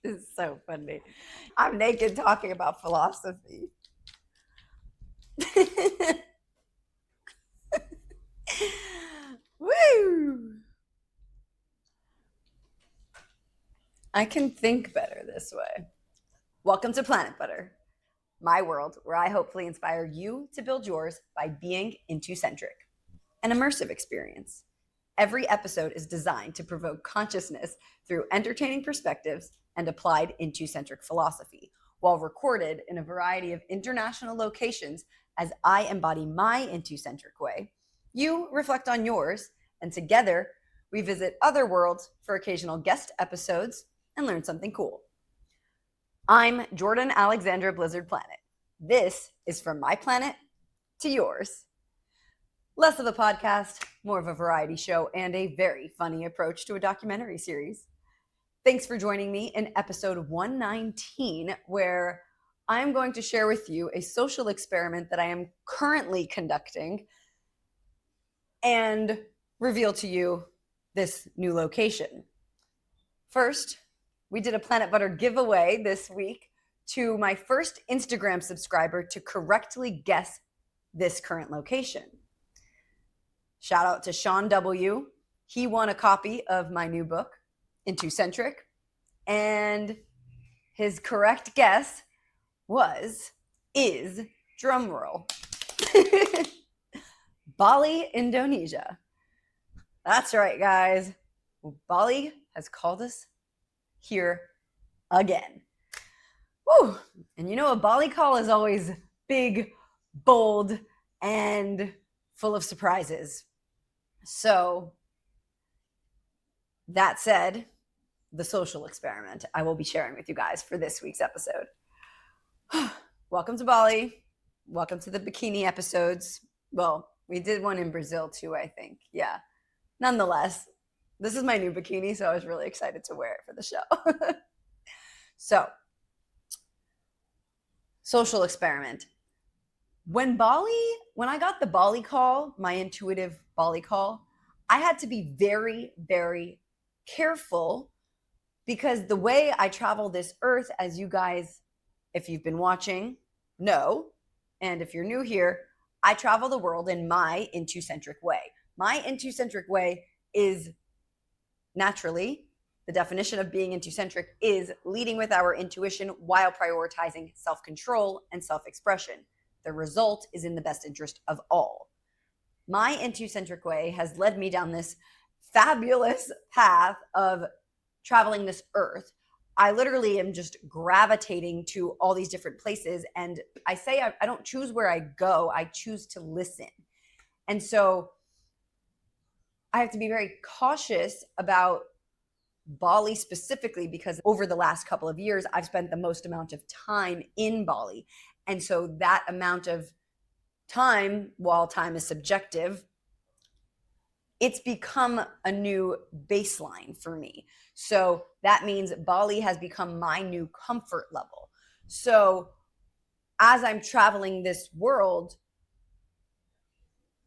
This is so funny. I'm naked talking about philosophy. Woo! I can think better this way. Welcome to Planit Butter, my world where I hopefully inspire you to build yours by being Intucentric, an immersive experience. Every episode is designed to provoke consciousness through entertaining perspectives and applied Intucentric philosophy, while recorded in a variety of international locations as I embody my Intucentric way. You reflect on yours, and together we visit other worlds for occasional guest episodes and learn something cool. I'm Jordan Alexandra Blizzard Planet. This is from my planet to yours. Less of a podcast, more of a variety show, and a very funny approach to a documentary series. Thanks for joining me in episode 119, where I'm going to share with you a social experiment that I am currently conducting and reveal to you this new location. First, we did a Planit Butter giveaway this week to my first Instagram subscriber to correctly guess this current location. Shout out to Sean W. He won a copy of my new book, Intucentric, and his correct guess is, drumroll, Bali, Indonesia. That's right, guys. Bali has called us here again. Woo! And you know, a Bali call is always big, bold, and full of surprises. So, that said, the social experiment I will be sharing with you guys for this week's episode. Welcome to Bali. Welcome to the bikini episodes. Well, we did one in Brazil too, I think. Yeah. Nonetheless, this is my new bikini, so I was really excited to wear it for the show. So, social experiment. When I got the Bali call, my intuitive Bali call, I had to be very, very careful because the way I travel this earth, as you guys, if you've been watching, know, and if you're new here, I travel the world in my Intucentric way. My Intucentric way is naturally, the definition of being Intucentric is leading with our intuition while prioritizing self-control and self-expression. The result is in the best interest of all. My Intucentric way has led me down this fabulous path of traveling this earth. I literally am just gravitating to all these different places. And I say I don't choose where I go, I choose to listen. And so I have to be very cautious about Bali specifically because over the last couple of years, I've spent the most amount of time in Bali. And so that amount of time, while time is subjective, it's become a new baseline for me. So that means Bali has become my new comfort level. So as I'm traveling this world,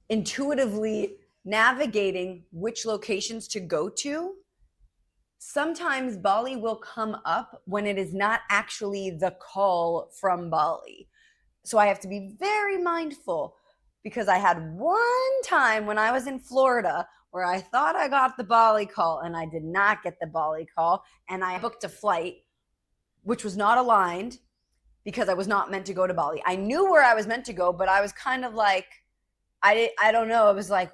intuitively navigating which locations to go to, sometimes Bali will come up when it is not actually the call from Bali. So I have to be very mindful because I had one time when I was in Florida where I thought I got the Bali call and I did not get the Bali call. And I booked a flight which was not aligned because I was not meant to go to Bali. I knew where I was meant to go, but I was kind of like, I don't know. It was like,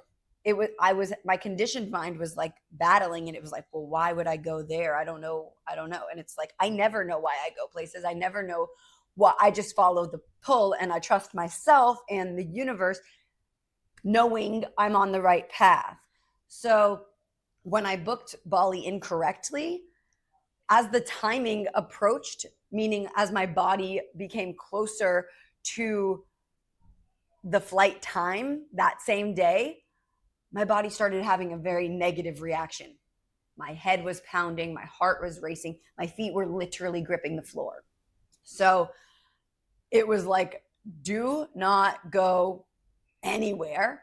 my conditioned mind was like battling and it was like, well, why would I go there? I don't know. And it's like, I never know why I go places. I never know what, I just follow the pull and I trust myself and the universe knowing I'm on the right path. So when I booked Bali incorrectly, as the timing approached, meaning as my body became closer to the flight time that same day, my body started having a very negative reaction. My head was pounding, my heart was racing, my feet were literally gripping the floor. So it was like, do not go anywhere.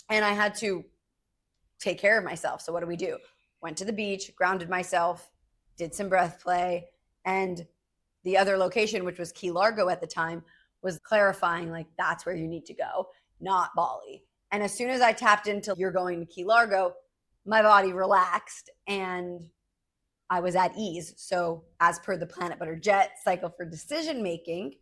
And I had to take care of myself. So what do? Went to the beach, grounded myself, did some breath play, And the other location, which was Key Largo at the time, was clarifying like that's where you need to go, not Bali. And as soon as I tapped into you're going to Key Largo, my body relaxed and I was at ease. So, as per the Planit Butter Jet cycle for decision making,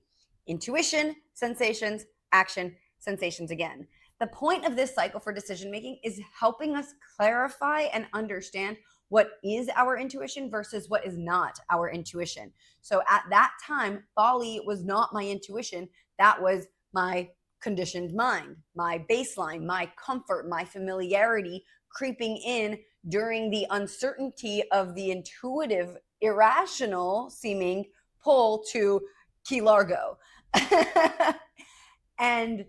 intuition, sensations, action, sensations again. The point of this cycle for decision making is helping us clarify and understand what is our intuition versus what is not our intuition. So, at that time, Bali was not my intuition. That was my conditioned mind, my baseline, my comfort, my familiarity creeping in during the uncertainty of the intuitive, irrational seeming pull to Key Largo. And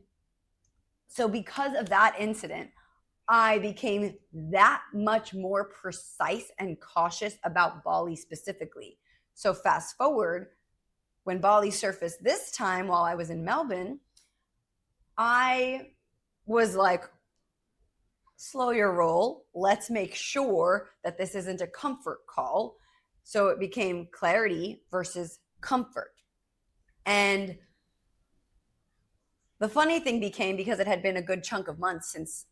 so because of that incident, I became that much more precise and cautious about Bali specifically. So fast forward, when Bali surfaced this time while I was in Melbourne, I was like, slow your roll. Let's make sure that this isn't a comfort call. So it became clarity versus comfort. And the funny thing became, because it had been a good chunk of months since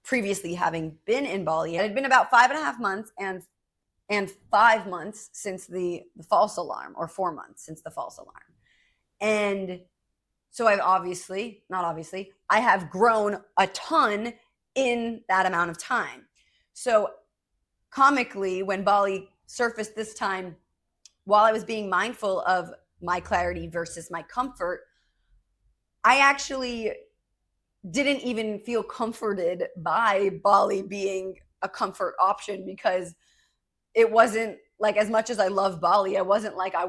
previously having been in Bali, it had been about 5.5 months and 5 months since the false alarm, or 4 months since the false alarm. And so I have grown a ton in that amount of time. So comically, when Bali surfaced this time, while I was being mindful of my clarity versus my comfort, I actually didn't even feel comforted by Bali being a comfort option, because it wasn't like, as much as I love Bali, I wasn't like, I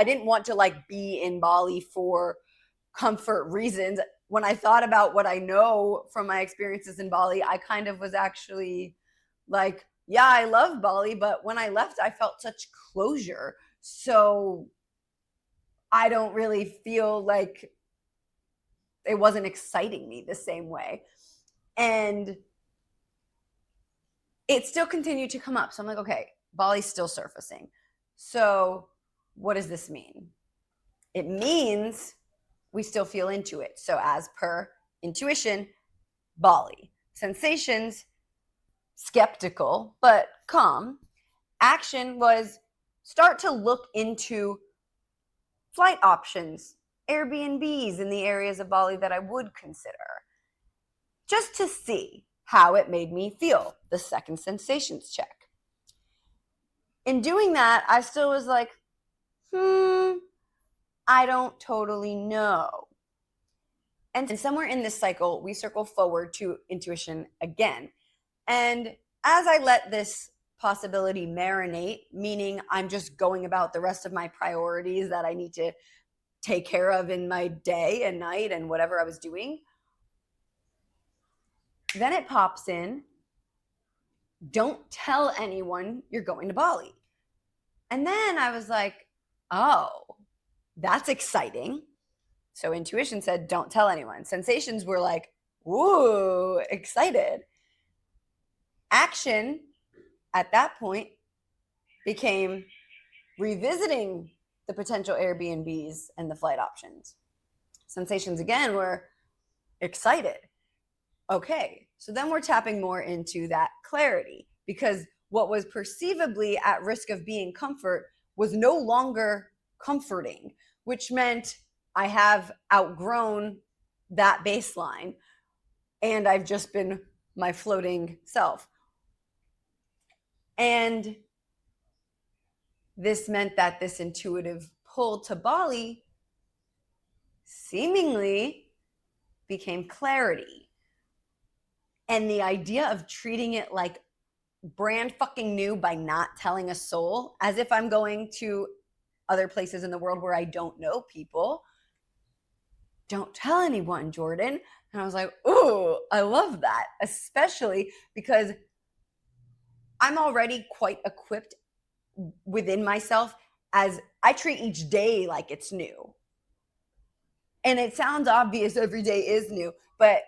didn't want to like be in Bali for comfort reasons. When I thought about what I know from my experiences in Bali, I kind of was actually like, yeah, I love Bali, but when I left, I felt such closure. So I don't really feel like it wasn't exciting me the same way. And it still continued to come up. So I'm like, okay, Bali's still surfacing. So what does this mean? It means we still feel into it. So as per intuition, Bali. Sensations, skeptical, but calm. Action was start to look into flight options, Airbnbs in the areas of Bali that I would consider, just to see how it made me feel, the second sensations check. In doing that, I still was like, I don't totally know. And somewhere in this cycle, we circle forward to intuition again. And as I let this possibility marinate, meaning I'm just going about the rest of my priorities that I need to take care of in my day and night and whatever I was doing, then it pops in, don't tell anyone you're going to Bali. And then I was like, oh, that's exciting. So intuition said, don't tell anyone. Sensations were like, woo, excited. Action at that point became revisiting the potential Airbnbs and the flight options. Sensations again were excited. Okay, so then we're tapping more into that clarity, because what was perceivably at risk of being comfort was no longer comforting, which meant I have outgrown that baseline and I've just been my floating self. And this meant that this intuitive pull to Bali seemingly became clarity. And the idea of treating it like brand fucking new by not telling a soul, as if I'm going to other places in the world where I don't know people. Don't tell anyone, Jordan. And I was like, ooh, I love that, especially because I'm already quite equipped within myself, as I treat each day like it's new. And it sounds obvious, every day is new, but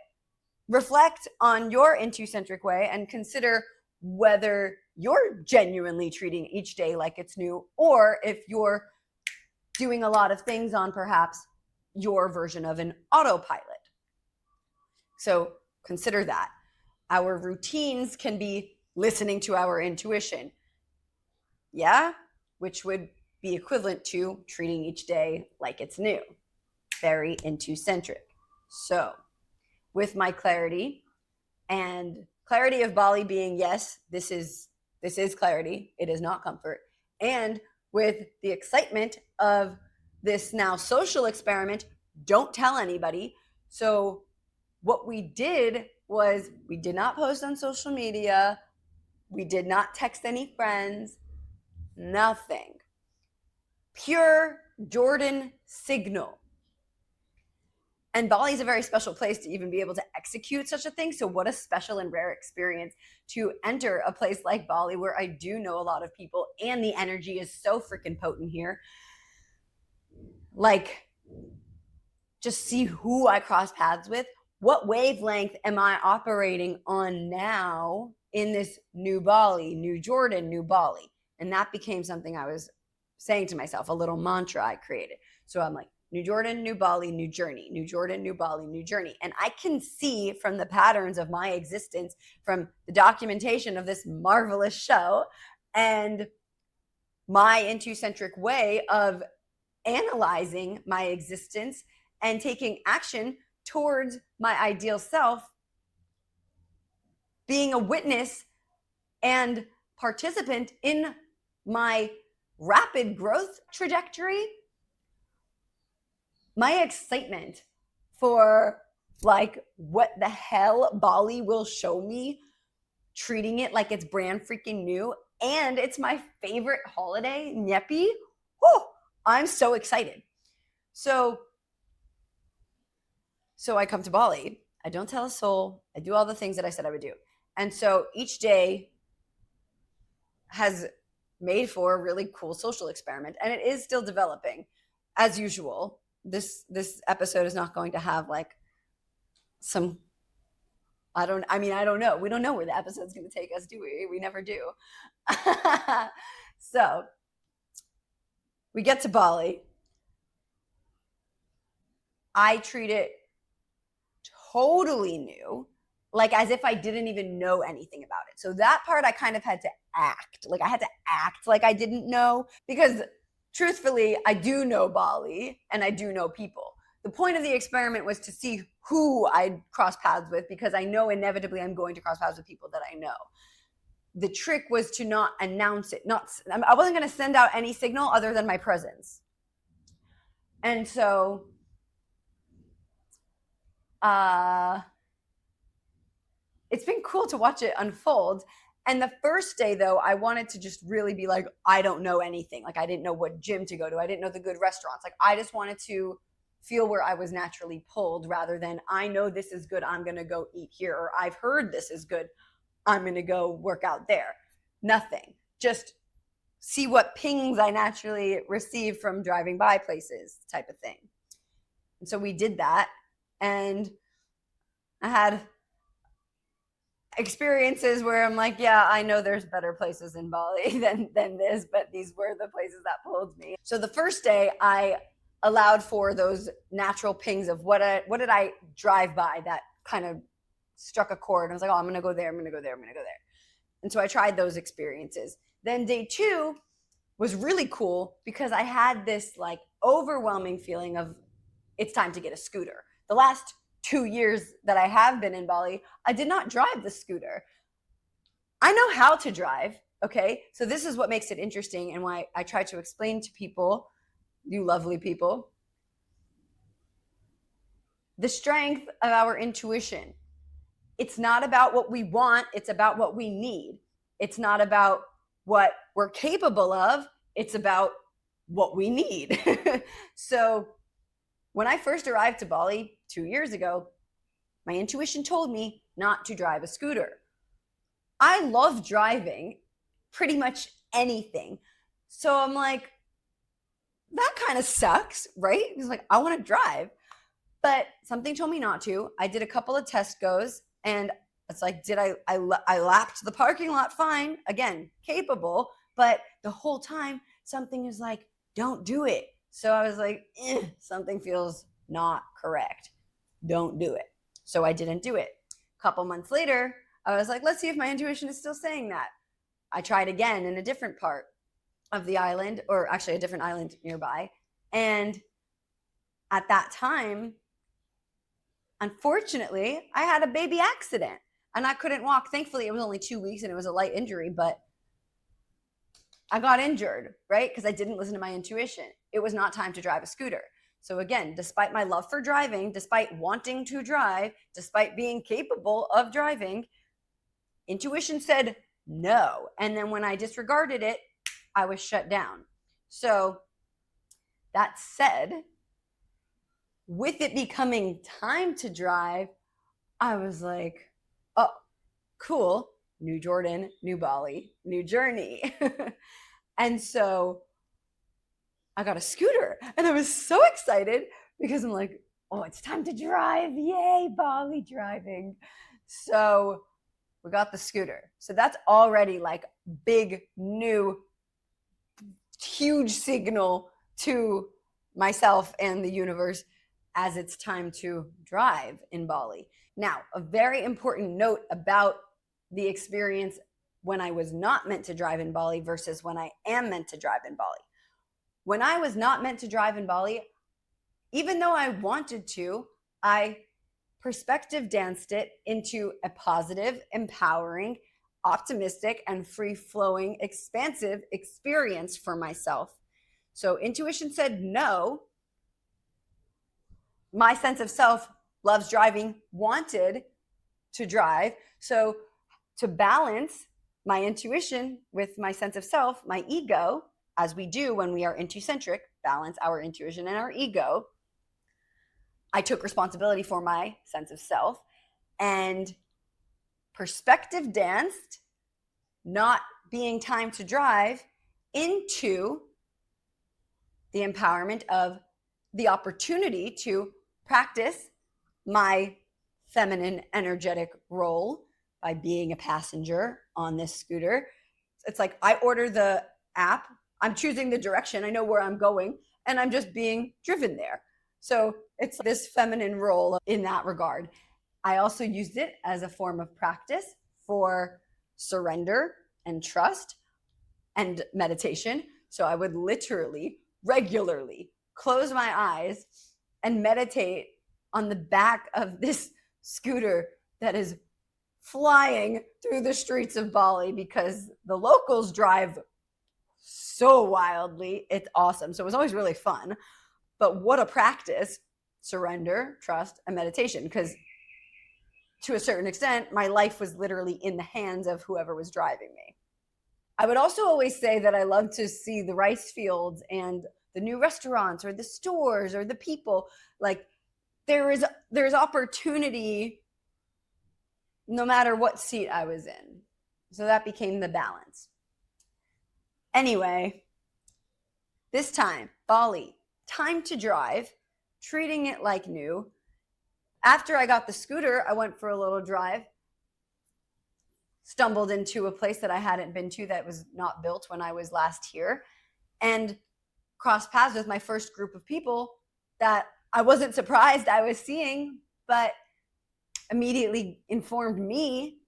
reflect on your Intucentric way and consider whether you're genuinely treating each day like it's new, or if you're doing a lot of things on perhaps your version of an autopilot. So consider that. Our routines can be listening to our intuition. Yeah, which would be equivalent to treating each day like it's new. Very Intucentric. So, with my clarity and clarity of Bali being yes, this is clarity, it is not comfort, and with the excitement of this now social experiment, don't tell anybody. So, what we did was we did not post on social media, we did not text any friends, nothing. Pure Jordan signal. And Bali is a very special place to even be able to execute such a thing. So what a special and rare experience to enter a place like Bali, where I do know a lot of people and the energy is so freaking potent here. Like, just see who I cross paths with. What wavelength am I operating on now in this new Bali, new Jordan, new Bali? And that became something I was saying to myself, a little mantra I created. So I'm like, new Jordan, new Bali, new journey, new Jordan, new Bali, new journey. And I can see from the patterns of my existence, from the documentation of this marvelous show and my Intucentric way of analyzing my existence and taking action towards my ideal self, being a witness and participant in my rapid growth trajectory, my excitement for like what the hell Bali will show me, treating it like it's brand freaking new, and it's my favorite holiday, Nyepi. Whew, I'm so excited. So I come to Bali. I don't tell a soul. I do all the things that I said I would do. And so each day has made for a really cool social experiment, and it is still developing as usual. This episode is not going to have like some, I don't know. We don't know where the episode's going to take us, do we? We never do. So we get to Bali. I treat it totally new, like as if I didn't even know anything about it. So that part I kind of had to act. Like I had to act like I didn't know, because truthfully, I do know Bali and I do know people. The point of the experiment was to see who I'd cross paths with, because I know inevitably I'm going to cross paths with people that I know. The trick was to not announce it. I wasn't going to send out any signal other than my presence. And so it's been cool to watch it unfold. And the first day, though, I wanted to just really be like, I don't know anything. Like, I didn't know what gym to go to. I didn't know the good restaurants. Like, I just wanted to feel where I was naturally pulled, rather than I know this is good, I'm going to go eat here. Or I've heard this is good, I'm going to go work out there. Nothing. Just see what pings I naturally receive from driving by places, type of thing. And so we did that. And I had experiences where I'm like, yeah, I know there's better places in Bali than this, but these were the places that pulled me. So the first day I allowed for those natural pings of what did I drive by that kind of struck a chord. I was like, oh, I'm going to go there. I'm going to go there. I'm going to go there. And so I tried those experiences. Then day 2 was really cool, because I had this like overwhelming feeling of it's time to get a scooter. The last 2 years that I have been in Bali, I did not drive the scooter. I know how to drive, okay? So this is what makes it interesting, and why I try to explain to people, you lovely people, the strength of our intuition. It's not about what we want, it's about what we need. It's not about what we're capable of, it's about what we need. So when I first arrived to Bali 2 years ago, my intuition told me not to drive a scooter. I love driving pretty much anything. So I'm like, that kind of sucks, right? It's like, I want to drive. But something told me not to. I did a couple of test goes, and It's like, I lapped the parking lot fine, again, capable, but the whole time something is like, don't do it. So I was like, something feels not correct. Don't do it. So I didn't do it. A couple months later, I was like, let's see if my intuition is still saying that. I tried again in a different part of the island, or actually a different island nearby. And at that time, unfortunately, I had a baby accident and I couldn't walk. Thankfully, it was only 2 weeks and it was a light injury, but I got injured, right? Because I didn't listen to my intuition. It was not time to drive a scooter. So again, despite my love for driving, despite wanting to drive, despite being capable of driving, intuition said no. And then when I disregarded it, I was shut down. So that said, with it becoming time to drive, I was like, oh, cool. New Jordan, new Bali, new journey. And so I got a scooter and I was so excited because I'm like, oh, it's time to drive. Yay, Bali driving. So we got the scooter. So that's already like big, new, huge signal to myself and the universe as it's time to drive in Bali. Now, a very important note about the experience when I was not meant to drive in Bali versus when I am meant to drive in Bali. When I was not meant to drive in Bali, even though I wanted to, I perspective danced it into a positive, empowering, optimistic, and free-flowing, expansive experience for myself. So intuition said no. My sense of self loves driving, wanted to drive. So to balance my intuition with my sense of self, my ego, as we do when we are intucentric, balance our intuition and our ego, I took responsibility for my sense of self and perspective danced, not being time to drive, into the empowerment of the opportunity to practice my feminine energetic role by being a passenger on this scooter. It's like I order the app, I'm choosing the direction, I know where I'm going, and I'm just being driven there. So it's this feminine role in that regard. I also used it as a form of practice for surrender and trust and meditation. So I would literally, regularly close my eyes and meditate on the back of this scooter that is flying through the streets of Bali because the locals drive so wildly. It's awesome. So it was always really fun. But what a practice, surrender, trust, and meditation. Because to a certain extent, my life was literally in the hands of whoever was driving me. I would also always say that I love to see the rice fields and the new restaurants or the stores or the people. Like there's opportunity no matter what seat I was in. So that became the balance. Anyway, this time, Bali, time to drive, treating it like new. After I got the scooter, I went for a little drive, stumbled into a place that I hadn't been to that was not built when I was last here, and crossed paths with my first group of people that I wasn't surprised I was seeing, but immediately informed me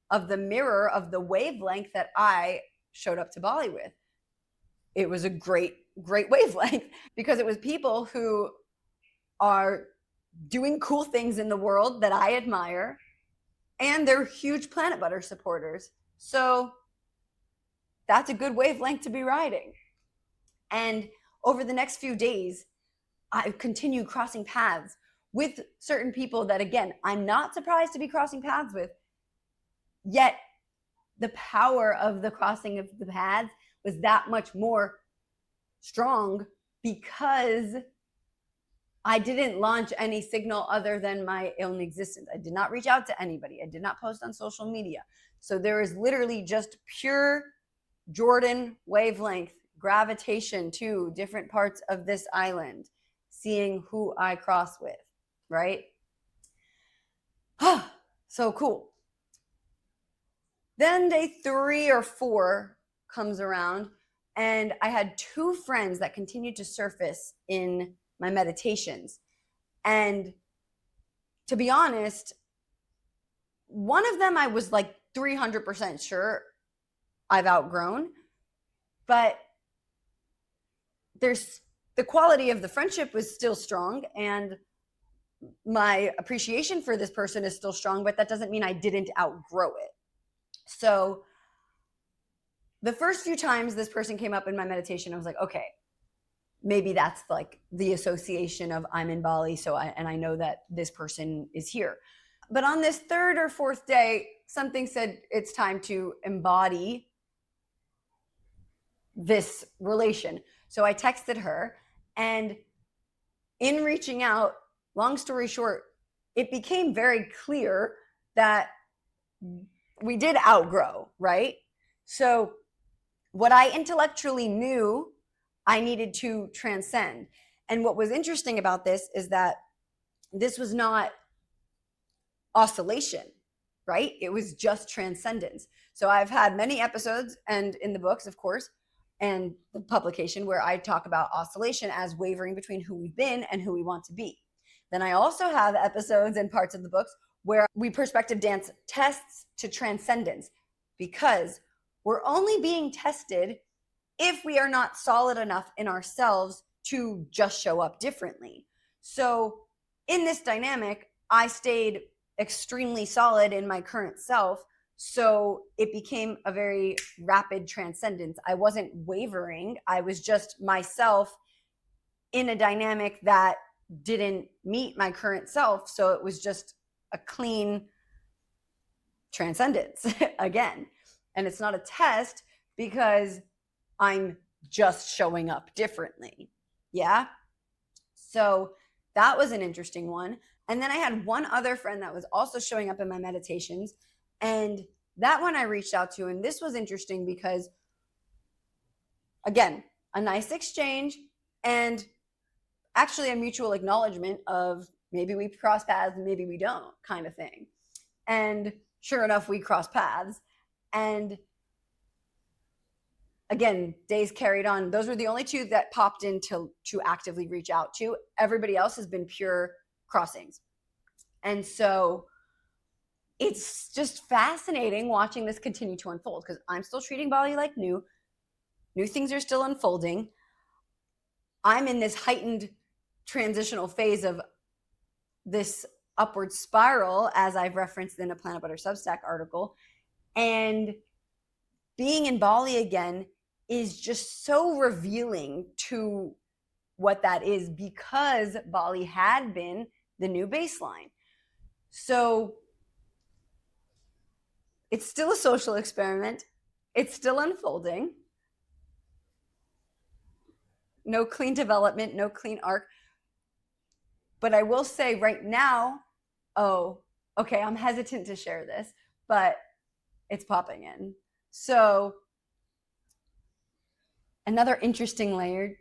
of the mirror of the wavelength that I showed up to Bali with. It was a great wavelength because it was people who are doing cool things in the world that I admire, and they're huge Planit Butter supporters. So that's a good wavelength to be riding. And over the next few days, I continued crossing paths with certain people that, again, I'm not surprised to be crossing paths with, yet the power of the crossing of the paths was that much more strong because I didn't launch any signal other than my own existence. I did not reach out to anybody. I did not post on social media. So there is literally just pure Jordan wavelength gravitation to different parts of this island, seeing who I cross with, right? So cool. Then day 3 or 4 comes around, and I had 2 friends that continued to surface in my meditations. And to be honest, one of them I was like 300% sure I've outgrown, but there's the quality of the friendship was still strong, and my appreciation for this person is still strong, but that doesn't mean I didn't outgrow it. So the first few times this person came up in my meditation, I was like, okay, maybe that's like the association of I'm in Bali, so I know that this person is here. But on this 3rd or 4th day, something said it's time to embody this relation. So I texted her, and in reaching out, long story short, it became very clear that we did outgrow, right? So what I intellectually knew, I needed to transcend. And what was interesting about this is that this was not oscillation, right? It was just transcendence. So I've had many episodes, and in the books, of course, and the publication, where I talk about oscillation as wavering between who we've been and who we want to be. Then I also have episodes and parts of the books where we perspective dance tests to transcendence, because we're only being tested if we are not solid enough in ourselves to just show up differently. So in this dynamic, I stayed extremely solid in my current self. So it became a very rapid transcendence. I wasn't wavering. I was just myself in a dynamic that didn't meet my current self. So it was just a clean transcendence again. And it's not a test because I'm just showing up differently. Yeah. So that was an interesting one. And then I had one other friend that was also showing up in my meditations. And that one I reached out to. And this was interesting because, again, a nice exchange and actually a mutual acknowledgement of maybe we cross paths, maybe we don't, kind of thing. And sure enough, we crossed paths. And again, days carried on. Those were the only 2 that popped in to actively reach out to. Everybody else has been pure crossings. And so it's just fascinating watching this continue to unfold, because I'm still treating Bali like new. New things are still unfolding. I'm in this heightened transitional phase of this upward spiral, as I've referenced in a Planit Butter Substack article. And being in Bali again is just so revealing to what that is, because Bali had been the new baseline. So it's still a social experiment. It's still unfolding. No clean development, no clean arc. But I will say right now, I'm hesitant to share this, but it's popping in. So another interesting layer,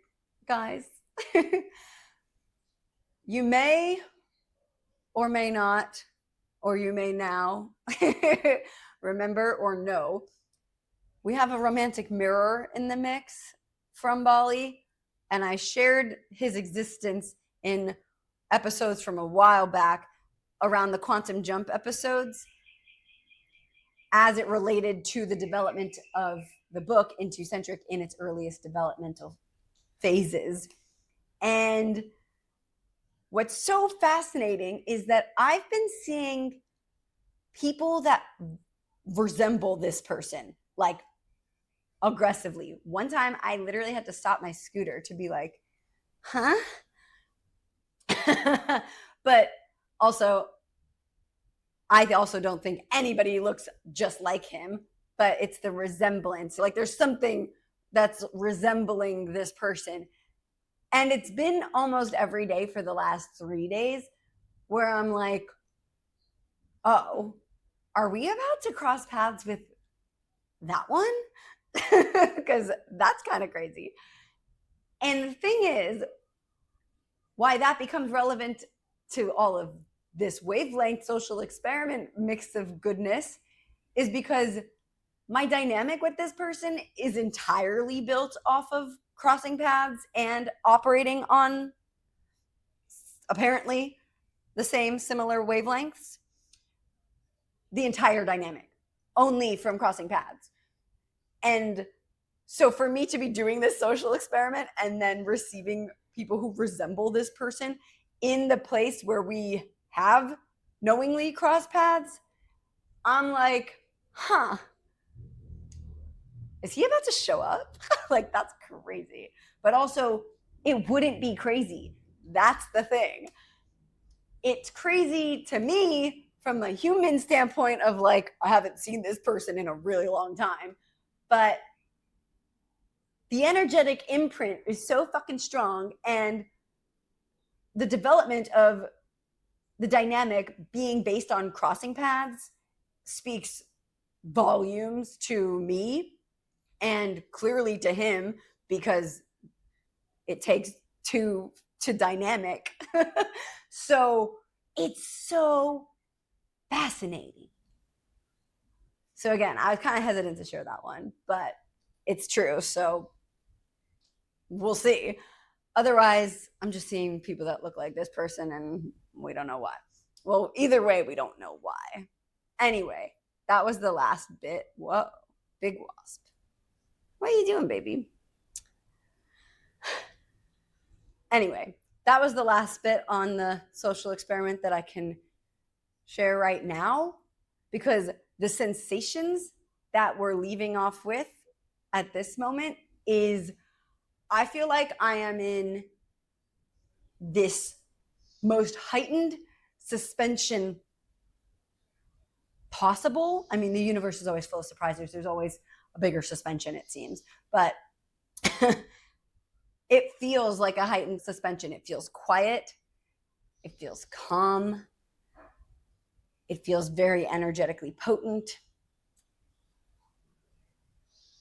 guys. You may or may not, or you may now remember or know, we have a romantic mirror in the mix from Bali, and I shared his existence in episodes from a while back around the quantum jump episodes as it related to the development of the book Intucentric in its earliest developmental phases. And what's so fascinating is that I've been seeing people that resemble this person, like aggressively. One time I literally had to stop my scooter to be like, huh? But also, I also don't think anybody looks just like him, but it's the resemblance. Like there's something that's resembling this person. And it's been almost every day for the last 3 days where I'm like, oh, are we about to cross paths with that one? Because that's kind of crazy. And the thing is, why that becomes relevant to all of this wavelength social experiment mix of goodness is because my dynamic with this person is entirely built off of crossing paths and operating on apparently the same similar wavelengths. The entire dynamic, only from crossing paths. And so for me to be doing this social experiment and then receiving people who resemble this person in the place where we have knowingly crossed paths, I'm like, huh, is he about to show up? Like, that's crazy. But also, it wouldn't be crazy. That's the thing. It's crazy to me from a human standpoint of like, I haven't seen this person in a really long time. But the energetic imprint is so fucking strong, and the development of the dynamic being based on crossing paths speaks volumes to me and clearly to him, because it takes two to dynamic. So it's so fascinating. So again, I was kind of hesitant to share that one, but it's true. So we'll see. Otherwise, I'm just seeing people that look like this person and we don't know why. Well, either way, we don't know why. Anyway, that was the last bit. Whoa, big wasp. What are you doing, baby? Anyway, that was the last bit on the social experiment that I can share right now, because the sensations that we're leaving off with at this moment is, I feel like I am in this most heightened suspension possible. I mean, the universe is always full of surprises. There's always a bigger suspension, it seems. But it feels like a heightened suspension. It feels quiet. It feels calm. It feels very energetically potent.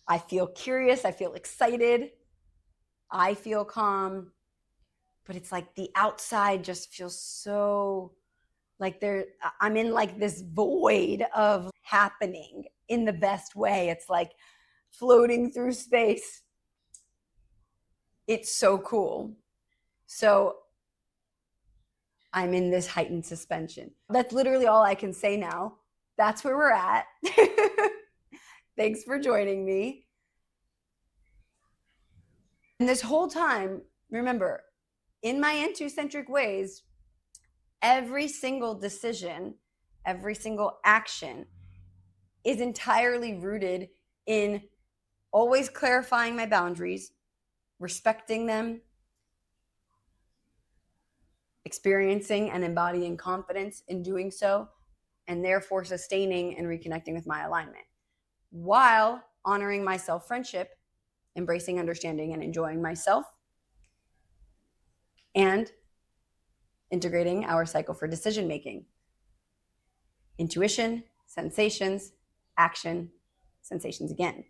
I feel curious. I feel excited. I feel calm. But it's like the outside just feels so like I'm in like this void of happening in the best way. It's like floating through space. It's so cool. So I'm in this heightened suspension. That's literally all I can say now. That's where we're at. Thanks for joining me. And this whole time, remember, in my Intucentric ways, every single decision, every single action is entirely rooted in always clarifying my boundaries, respecting them, experiencing and embodying confidence in doing so, and therefore sustaining and reconnecting with my alignment, while honoring my self-friendship, embracing, understanding, and enjoying myself, and integrating our cycle for decision making. Intuition, sensations, action, sensations again.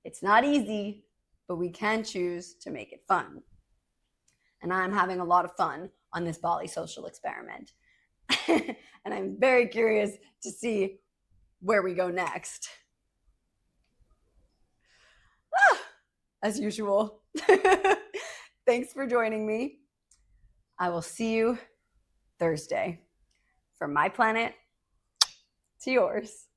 It's not easy, but we can choose to make it fun. And I'm having a lot of fun on this Bali social experiment. And I'm very curious to see where we go next. As usual. Thanks for joining me. I will see you Thursday. From my planet to yours.